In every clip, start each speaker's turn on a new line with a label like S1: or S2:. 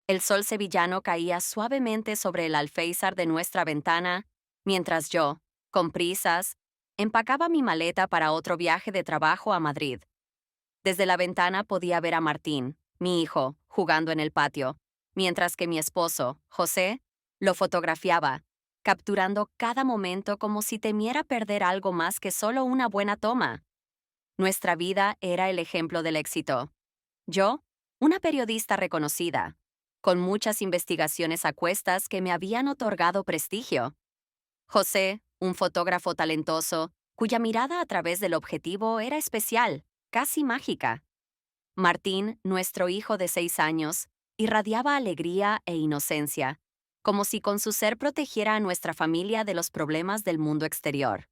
S1: El sol sevillano caía suavemente sobre el alféizar de nuestra ventana, mientras yo, con prisas, empacaba mi maleta para otro viaje de trabajo a Madrid. Desde la ventana podía ver a Martín, mi hijo, jugando en el patio, mientras que mi esposo, José, lo fotografiaba, capturando cada momento como si temiera perder algo más que solo una buena toma. Nuestra vida era el ejemplo del éxito. Yo, una periodista reconocida, con muchas investigaciones a cuestas que me habían otorgado prestigio. José, un fotógrafo talentoso, cuya mirada a través del objetivo era especial, casi mágica. Martín, nuestro hijo de 6 años, irradiaba alegría e inocencia, como si con su ser protegiera a nuestra familia de los problemas del mundo exterior.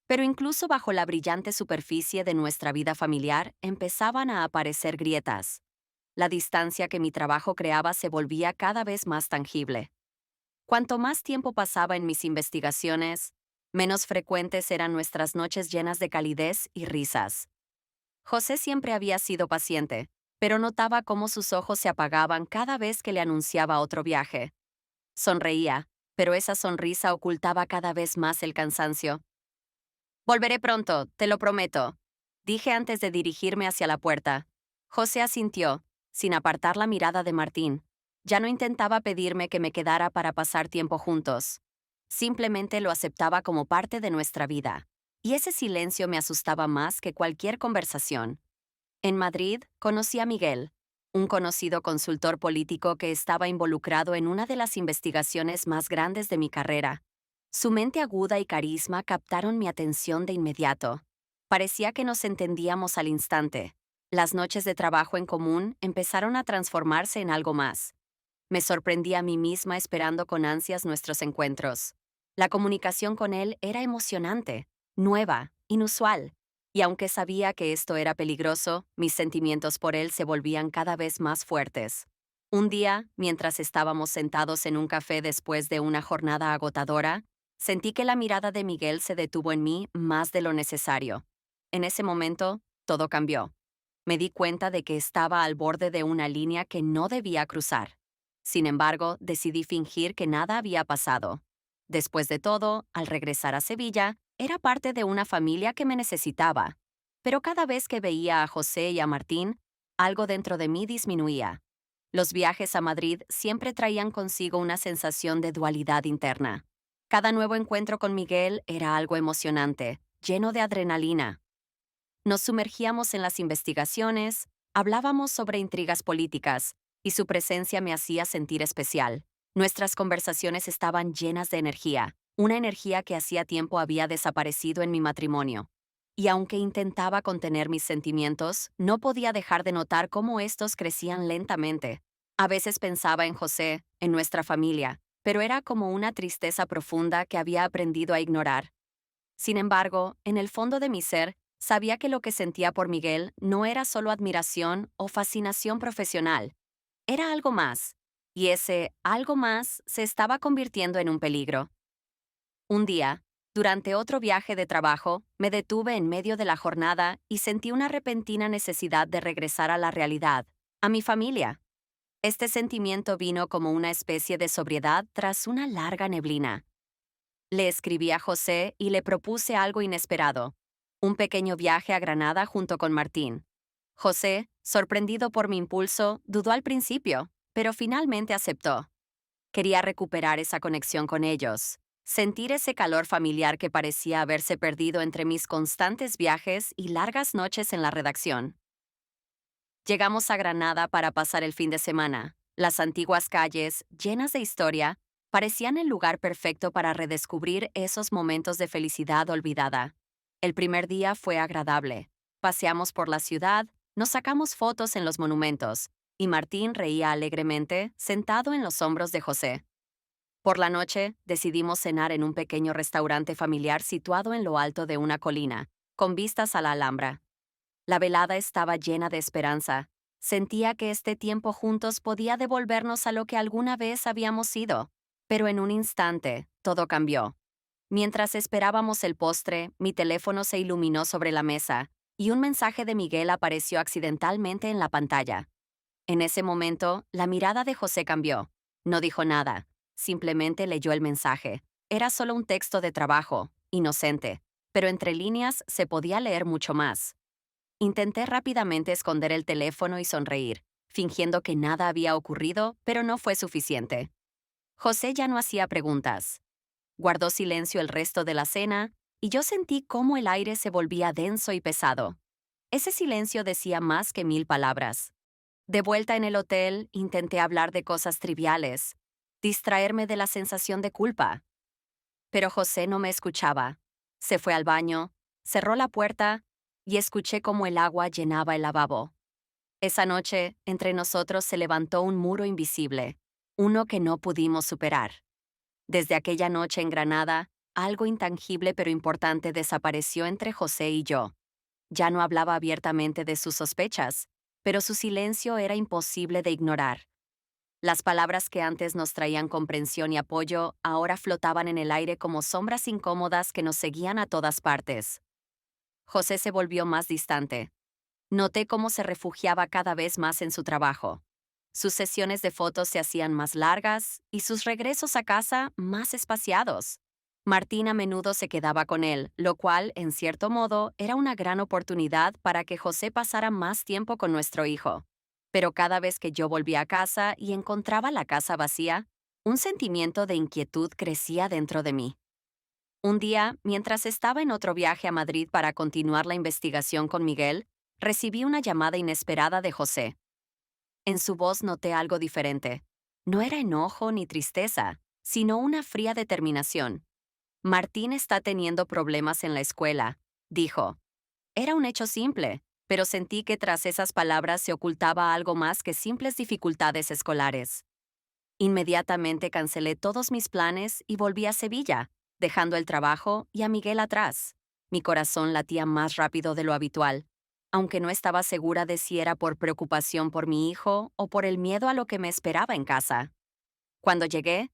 S1: Pero incluso bajo la brillante superficie de nuestra vida familiar empezaban a aparecer grietas. La distancia que mi trabajo creaba se volvía cada vez más tangible. Cuanto más tiempo pasaba en mis investigaciones, menos frecuentes eran nuestras noches llenas de calidez y risas. José siempre había sido paciente, pero notaba cómo sus ojos se apagaban cada vez que le anunciaba otro viaje. Sonreía, pero esa sonrisa ocultaba cada vez más el cansancio. Volveré pronto, te lo prometo, dije antes de dirigirme hacia la puerta. José asintió, sin apartar la mirada de Martín. Ya no intentaba pedirme que me quedara para pasar tiempo juntos. Simplemente lo aceptaba como parte de nuestra vida. Y ese silencio me asustaba más que cualquier conversación. En Madrid conocí a Miguel, un conocido consultor político que estaba involucrado en una de las investigaciones más grandes de mi carrera. Su mente aguda y carisma captaron mi atención de inmediato. Parecía que nos entendíamos al instante. Las noches de trabajo en común empezaron a transformarse en algo más. Me sorprendí a mí misma esperando con ansias nuestros encuentros. La comunicación con él era emocionante, nueva, inusual. Y aunque sabía que esto era peligroso, mis sentimientos por él se volvían cada vez más fuertes. Un día, mientras estábamos sentados en un café después de una jornada agotadora, sentí que la mirada de Miguel se detuvo en mí más de lo necesario. En ese momento, todo cambió. Me di cuenta de que estaba al borde de una línea que no debía cruzar. Sin embargo, decidí fingir que nada había pasado. Después de todo, al regresar a Sevilla, era parte de una familia que me necesitaba. Pero cada vez que veía a José y a Martín, algo dentro de mí disminuía. Los viajes a Madrid siempre traían consigo una sensación de dualidad interna. Cada nuevo encuentro con Miguel era algo emocionante, lleno de adrenalina. Nos sumergíamos en las investigaciones, hablábamos sobre intrigas políticas, y su presencia me hacía sentir especial. Nuestras conversaciones estaban llenas de energía, una energía que hacía tiempo había desaparecido en mi matrimonio. Y aunque intentaba contener mis sentimientos, no podía dejar de notar cómo estos crecían lentamente. A veces pensaba en José, en nuestra familia, pero era como una tristeza profunda que había aprendido a ignorar. Sin embargo, en el fondo de mi ser, sabía que lo que sentía por Miguel no era solo admiración o fascinación profesional, era algo más, y ese algo más se estaba convirtiendo en un peligro. Un día, durante otro viaje de trabajo, me detuve en medio de la jornada y sentí una repentina necesidad de regresar a la realidad, a mi familia. Este sentimiento vino como una especie de sobriedad tras una larga neblina. Le escribí a José y le propuse algo inesperado, un pequeño viaje a Granada junto con Martín. José, sorprendido por mi impulso, dudó al principio, pero finalmente aceptó. Quería recuperar esa conexión con ellos, sentir ese calor familiar que parecía haberse perdido entre mis constantes viajes y largas noches en la redacción. Llegamos a Granada para pasar el fin de semana. Las antiguas calles, llenas de historia, parecían el lugar perfecto para redescubrir esos momentos de felicidad olvidada. El primer día fue agradable. Paseamos por la ciudad, nos sacamos fotos en los monumentos, y Martín reía alegremente, sentado en los hombros de José. Por la noche, decidimos cenar en un pequeño restaurante familiar situado en lo alto de una colina, con vistas a la Alhambra. La velada estaba llena de esperanza. Sentía que este tiempo juntos podía devolvernos a lo que alguna vez habíamos sido. Pero en un instante, todo cambió. Mientras esperábamos el postre, mi teléfono se iluminó sobre la mesa, y un mensaje de Miguel apareció accidentalmente en la pantalla. En ese momento, la mirada de José cambió. No dijo nada, simplemente leyó el mensaje. Era solo un texto de trabajo, inocente, pero entre líneas se podía leer mucho más. Intenté rápidamente esconder el teléfono y sonreír, fingiendo que nada había ocurrido, pero no fue suficiente. José ya no hacía preguntas. Guardó silencio el resto de la cena, y yo sentí cómo el aire se volvía denso y pesado. Ese silencio decía más que 1000 palabras. De vuelta en el hotel, intenté hablar de cosas triviales, distraerme de la sensación de culpa. Pero José no me escuchaba. Se fue al baño, cerró la puerta y escuché cómo el agua llenaba el lavabo. Esa noche, entre nosotros se levantó un muro invisible, uno que no pudimos superar. Desde aquella noche en Granada, algo intangible pero importante desapareció entre José y yo. Ya no hablaba abiertamente de sus sospechas, pero su silencio era imposible de ignorar. Las palabras que antes nos traían comprensión y apoyo ahora flotaban en el aire como sombras incómodas que nos seguían a todas partes. José se volvió más distante. Noté cómo se refugiaba cada vez más en su trabajo. Sus sesiones de fotos se hacían más largas y sus regresos a casa más espaciados. Martín a menudo se quedaba con él, lo cual, en cierto modo, era una gran oportunidad para que José pasara más tiempo con nuestro hijo. Pero cada vez que yo volvía a casa y encontraba la casa vacía, un sentimiento de inquietud crecía dentro de mí. Un día, mientras estaba en otro viaje a Madrid para continuar la investigación con Miguel, recibí una llamada inesperada de José. En su voz noté algo diferente. No era enojo ni tristeza, sino una fría determinación. Martín está teniendo problemas en la escuela, dijo. Era un hecho simple, pero sentí que tras esas palabras se ocultaba algo más que simples dificultades escolares. Inmediatamente cancelé todos mis planes y volví a Sevilla, dejando el trabajo y a Miguel atrás. Mi corazón latía más rápido de lo habitual, aunque no estaba segura de si era por preocupación por mi hijo o por el miedo a lo que me esperaba en casa. Cuando llegué,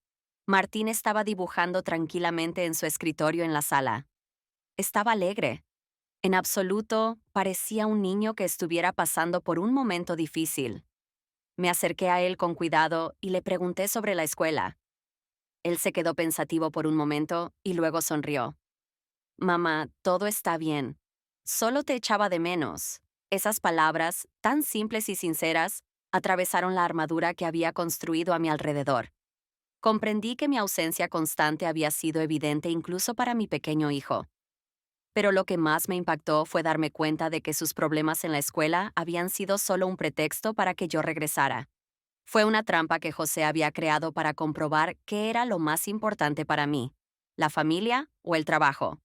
S1: Martín estaba dibujando tranquilamente en su escritorio en la sala. Estaba alegre. En absoluto, parecía un niño que estuviera pasando por un momento difícil. Me acerqué a él con cuidado y le pregunté sobre la escuela. Él se quedó pensativo por un momento y luego sonrió. Mamá, todo está bien. Solo te echaba de menos. Esas palabras, tan simples y sinceras, atravesaron la armadura que había construido a mi alrededor. Comprendí que mi ausencia constante había sido evidente incluso para mi pequeño hijo. Pero lo que más me impactó fue darme cuenta de que sus problemas en la escuela habían sido solo un pretexto para que yo regresara. Fue una trampa que José había creado para comprobar qué era lo más importante para mí, la familia o el trabajo.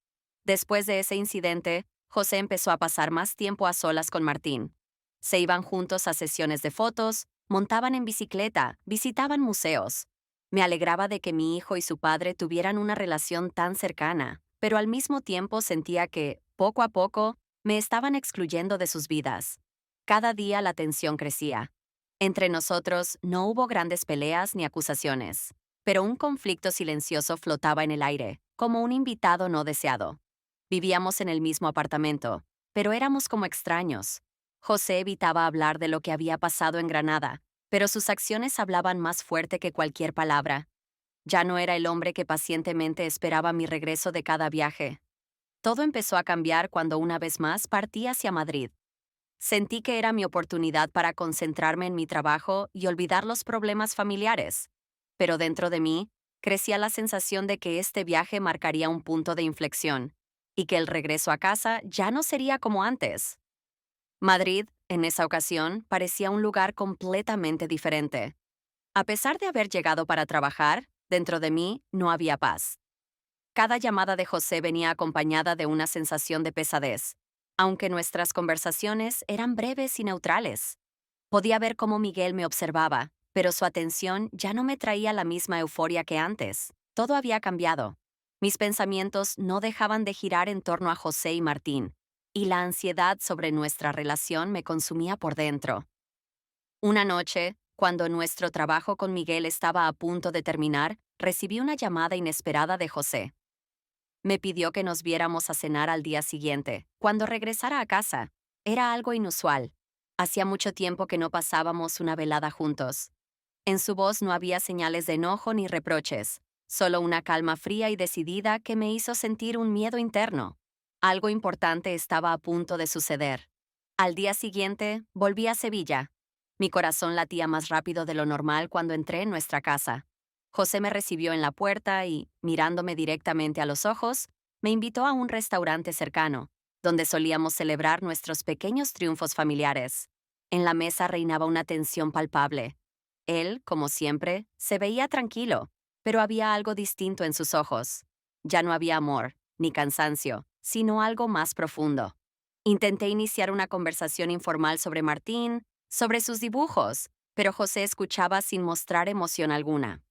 S1: Después de ese incidente, José empezó a pasar más tiempo a solas con Martín. Se iban juntos a sesiones de fotos, montaban en bicicleta, visitaban museos. Me alegraba de que mi hijo y su padre tuvieran una relación tan cercana, pero al mismo tiempo sentía que, poco a poco, me estaban excluyendo de sus vidas. Cada día la tensión crecía. Entre nosotros no hubo grandes peleas ni acusaciones, pero un conflicto silencioso flotaba en el aire, como un invitado no deseado. Vivíamos en el mismo apartamento, pero éramos como extraños. José evitaba hablar de lo que había pasado en Granada, pero sus acciones hablaban más fuerte que cualquier palabra. Ya no era el hombre que pacientemente esperaba mi regreso de cada viaje. Todo empezó a cambiar cuando una vez más partí hacia Madrid. Sentí que era mi oportunidad para concentrarme en mi trabajo y olvidar los problemas familiares. Pero dentro de mí, crecía la sensación de que este viaje marcaría un punto de inflexión, y que el regreso a casa ya no sería como antes. Madrid, en esa ocasión, parecía un lugar completamente diferente. A pesar de haber llegado para trabajar, dentro de mí no había paz. Cada llamada de José venía acompañada de una sensación de pesadez, aunque nuestras conversaciones eran breves y neutrales. Podía ver cómo Miguel me observaba, pero su atención ya no me traía la misma euforia que antes. Todo había cambiado. Mis pensamientos no dejaban de girar en torno a José y Martín, y la ansiedad sobre nuestra relación me consumía por dentro. Una noche, cuando nuestro trabajo con Miguel estaba a punto de terminar, recibí una llamada inesperada de José. Me pidió que nos viéramos a cenar al día siguiente, cuando regresara a casa. Era algo inusual. Hacía mucho tiempo que no pasábamos una velada juntos. En su voz no había señales de enojo ni reproches, solo una calma fría y decidida que me hizo sentir un miedo interno. Algo importante estaba a punto de suceder. Al día siguiente, volví a Sevilla. Mi corazón latía más rápido de lo normal cuando entré en nuestra casa. José me recibió en la puerta y, mirándome directamente a los ojos, me invitó a un restaurante cercano, donde solíamos celebrar nuestros pequeños triunfos familiares. En la mesa reinaba una tensión palpable. Él, como siempre, se veía tranquilo, pero había algo distinto en sus ojos. Ya no había amor, ni cansancio, sino algo más profundo. Intenté iniciar una conversación informal sobre Martín, sobre sus dibujos, pero José escuchaba sin mostrar emoción alguna.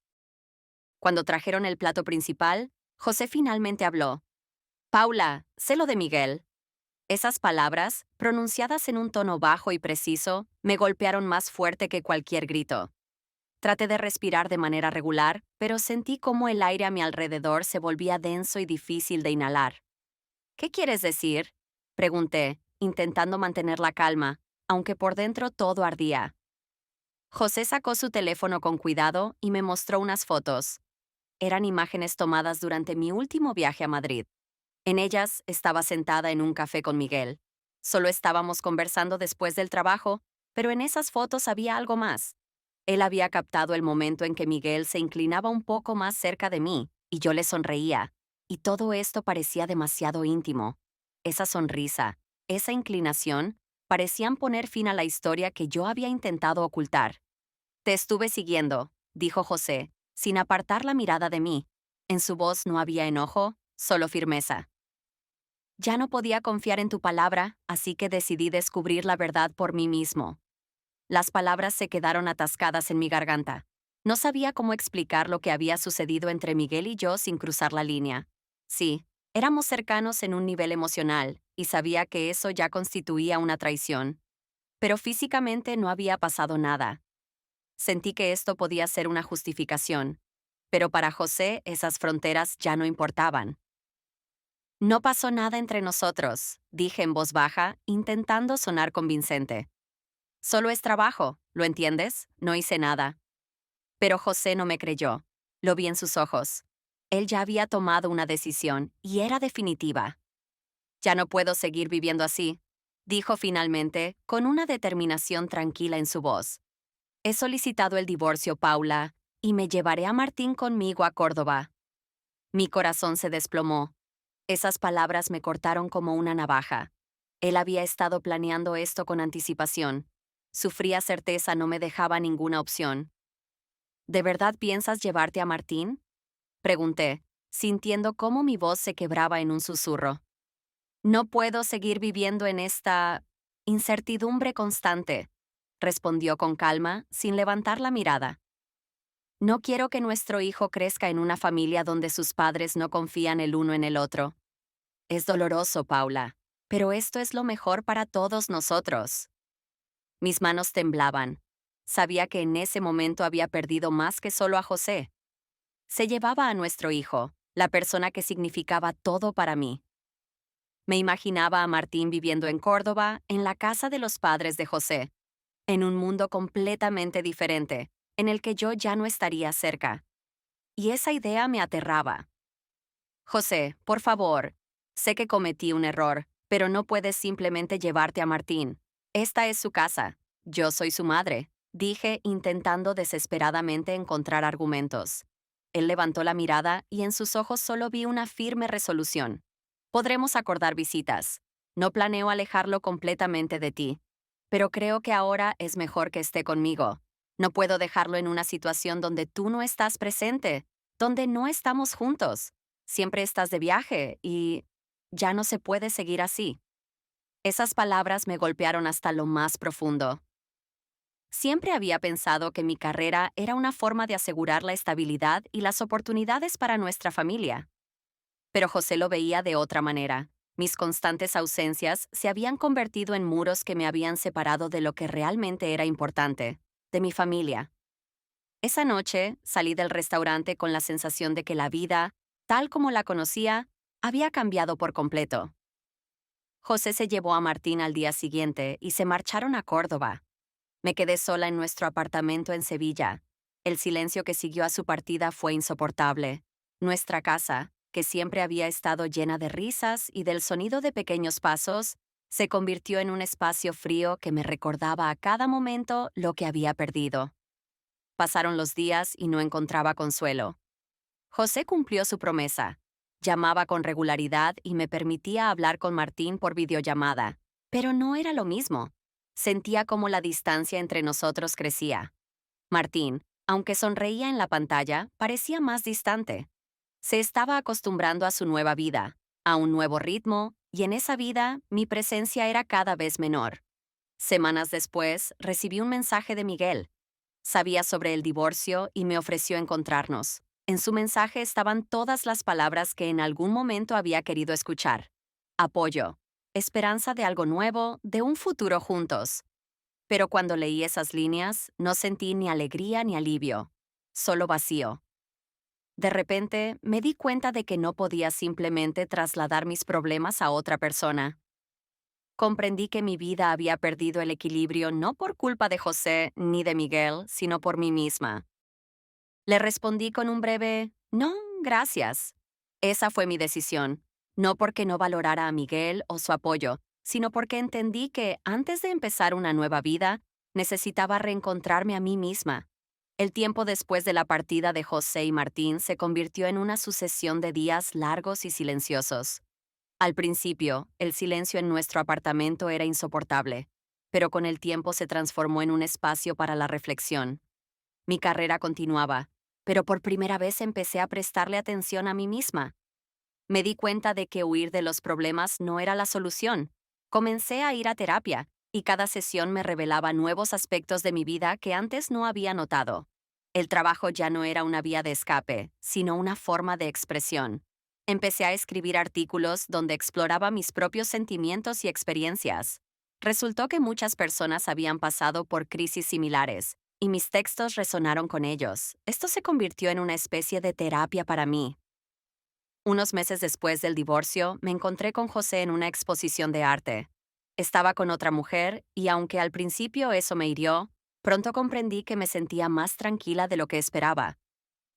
S1: Cuando trajeron el plato principal, José finalmente habló. Paula, sé lo de Miguel. Esas palabras, pronunciadas en un tono bajo y preciso, me golpearon más fuerte que cualquier grito. Traté de respirar de manera regular, pero sentí cómo el aire a mi alrededor se volvía denso y difícil de inhalar. ¿Qué quieres decir? Pregunté, intentando mantener la calma, aunque por dentro todo ardía. José sacó su teléfono con cuidado y me mostró unas fotos. Eran imágenes tomadas durante mi último viaje a Madrid. En ellas estaba sentada en un café con Miguel. Solo estábamos conversando después del trabajo, pero en esas fotos había algo más. Él había captado el momento en que Miguel se inclinaba un poco más cerca de mí, y yo le sonreía, y todo esto parecía demasiado íntimo. Esa sonrisa, esa inclinación, parecían poner fin a la historia que yo había intentado ocultar. Te estuve siguiendo, dijo José, sin apartar la mirada de mí. En su voz no había enojo, solo firmeza. Ya no podía confiar en tu palabra, así que decidí descubrir la verdad por mí mismo. Las palabras se quedaron atascadas en mi garganta. No sabía cómo explicar lo que había sucedido entre Miguel y yo sin cruzar la línea. Sí, éramos cercanos en un nivel emocional, y sabía que eso ya constituía una traición. Pero físicamente no había pasado nada. Sentí que esto podía ser una justificación, pero para José esas fronteras ya no importaban. No pasó nada entre nosotros, dije en voz baja, intentando sonar convincente. Solo es trabajo, ¿lo entiendes? No hice nada. Pero José no me creyó. Lo vi en sus ojos. Él ya había tomado una decisión, y era definitiva. Ya no puedo seguir viviendo así, dijo finalmente, con una determinación tranquila en su voz. He solicitado el divorcio, Paula, y me llevaré a Martín conmigo a Córdoba. Mi corazón se desplomó. Esas palabras me cortaron como una navaja. Él había estado planeando esto con anticipación. Su fría certeza no me dejaba ninguna opción. ¿De verdad piensas llevarte a Martín? Pregunté, sintiendo cómo mi voz se quebraba en un susurro. No puedo seguir viviendo en esta incertidumbre constante, respondió con calma, sin levantar la mirada. No quiero que nuestro hijo crezca en una familia donde sus padres no confían el uno en el otro. Es doloroso, Paula, pero esto es lo mejor para todos nosotros. Mis manos temblaban. Sabía que en ese momento había perdido más que solo a José. Se llevaba a nuestro hijo, la persona que significaba todo para mí. Me imaginaba a Martín viviendo en Córdoba, en la casa de los padres de José, en un mundo completamente diferente, en el que yo ya no estaría cerca. Y esa idea me aterraba. José, por favor, sé que cometí un error, pero no puedes simplemente llevarte a Martín. Esta es su casa. Yo soy su madre, dije, intentando desesperadamente encontrar argumentos. Él levantó la mirada y en sus ojos solo vi una firme resolución. Podremos acordar visitas. No planeo alejarlo completamente de ti. Pero creo que ahora es mejor que esté conmigo. No puedo dejarlo en una situación donde tú no estás presente, donde no estamos juntos. Siempre estás de viaje y ya no se puede seguir así. Esas palabras me golpearon hasta lo más profundo. Siempre había pensado que mi carrera era una forma de asegurar la estabilidad y las oportunidades para nuestra familia. Pero José lo veía de otra manera. Mis constantes ausencias se habían convertido en muros que me habían separado de lo que realmente era importante, de mi familia. Esa noche salí del restaurante con la sensación de que la vida, tal como la conocía, había cambiado por completo. José se llevó a Martín al día siguiente y se marcharon a Córdoba. Me quedé sola en nuestro apartamento en Sevilla. El silencio que siguió a su partida fue insoportable. Nuestra casa, que siempre había estado llena de risas y del sonido de pequeños pasos, se convirtió en un espacio frío que me recordaba a cada momento lo que había perdido. Pasaron los días y no encontraba consuelo. José cumplió su promesa. Llamaba con regularidad y me permitía hablar con Martín por videollamada. Pero no era lo mismo. Sentía como la distancia entre nosotros crecía. Martín, aunque sonreía en la pantalla, parecía más distante. Se estaba acostumbrando a su nueva vida, a un nuevo ritmo, y en esa vida mi presencia era cada vez menor. Semanas después, recibí un mensaje de Miguel. Sabía sobre el divorcio y me ofreció encontrarnos. En su mensaje estaban todas las palabras que en algún momento había querido escuchar. Apoyo, esperanza de algo nuevo, de un futuro juntos. Pero cuando leí esas líneas, no sentí ni alegría ni alivio, solo vacío. De repente, me di cuenta de que no podía simplemente trasladar mis problemas a otra persona. Comprendí que mi vida había perdido el equilibrio no por culpa de José ni de Miguel, sino por mí misma. Le respondí con un breve, no, gracias. Esa fue mi decisión, no porque no valorara a Miguel o su apoyo, sino porque entendí que, antes de empezar una nueva vida, necesitaba reencontrarme a mí misma. El tiempo después de la partida de José y Martín se convirtió en una sucesión de días largos y silenciosos. Al principio, el silencio en nuestro apartamento era insoportable, pero con el tiempo se transformó en un espacio para la reflexión. Mi carrera continuaba, pero por primera vez empecé a prestarle atención a mí misma. Me di cuenta de que huir de los problemas no era la solución. Comencé a ir a terapia, y cada sesión me revelaba nuevos aspectos de mi vida que antes no había notado. El trabajo ya no era una vía de escape, sino una forma de expresión. Empecé a escribir artículos donde exploraba mis propios sentimientos y experiencias. Resultó que muchas personas habían pasado por crisis similares, y mis textos resonaron con ellos. Esto se convirtió en una especie de terapia para mí. Unos meses después del divorcio, me encontré con José en una exposición de arte. Estaba con otra mujer, y aunque al principio eso me hirió, pronto comprendí que me sentía más tranquila de lo que esperaba.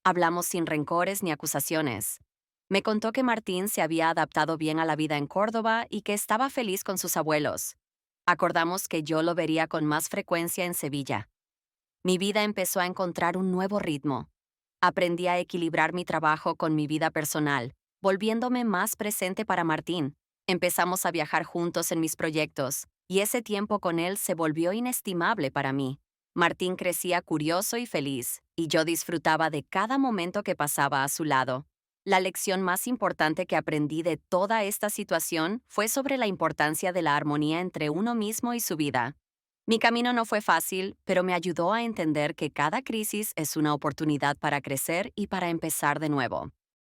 S1: Hablamos sin rencores ni acusaciones. Me contó que Martín se había adaptado bien a la vida en Córdoba y que estaba feliz con sus abuelos. Acordamos que yo lo vería con más frecuencia en Sevilla. Mi vida empezó a encontrar un nuevo ritmo. Aprendí a equilibrar mi trabajo con mi vida personal, volviéndome más presente para Martín. Empezamos a viajar juntos en mis proyectos, y ese tiempo con él se volvió inestimable para mí. Martín crecía curioso y feliz, y yo disfrutaba de cada momento que pasaba a su lado. La lección más importante que aprendí de toda esta situación fue sobre la importancia de la armonía entre uno mismo y su vida. Mi camino no fue fácil, pero me ayudó a entender que cada crisis es una oportunidad para crecer y para empezar de nuevo.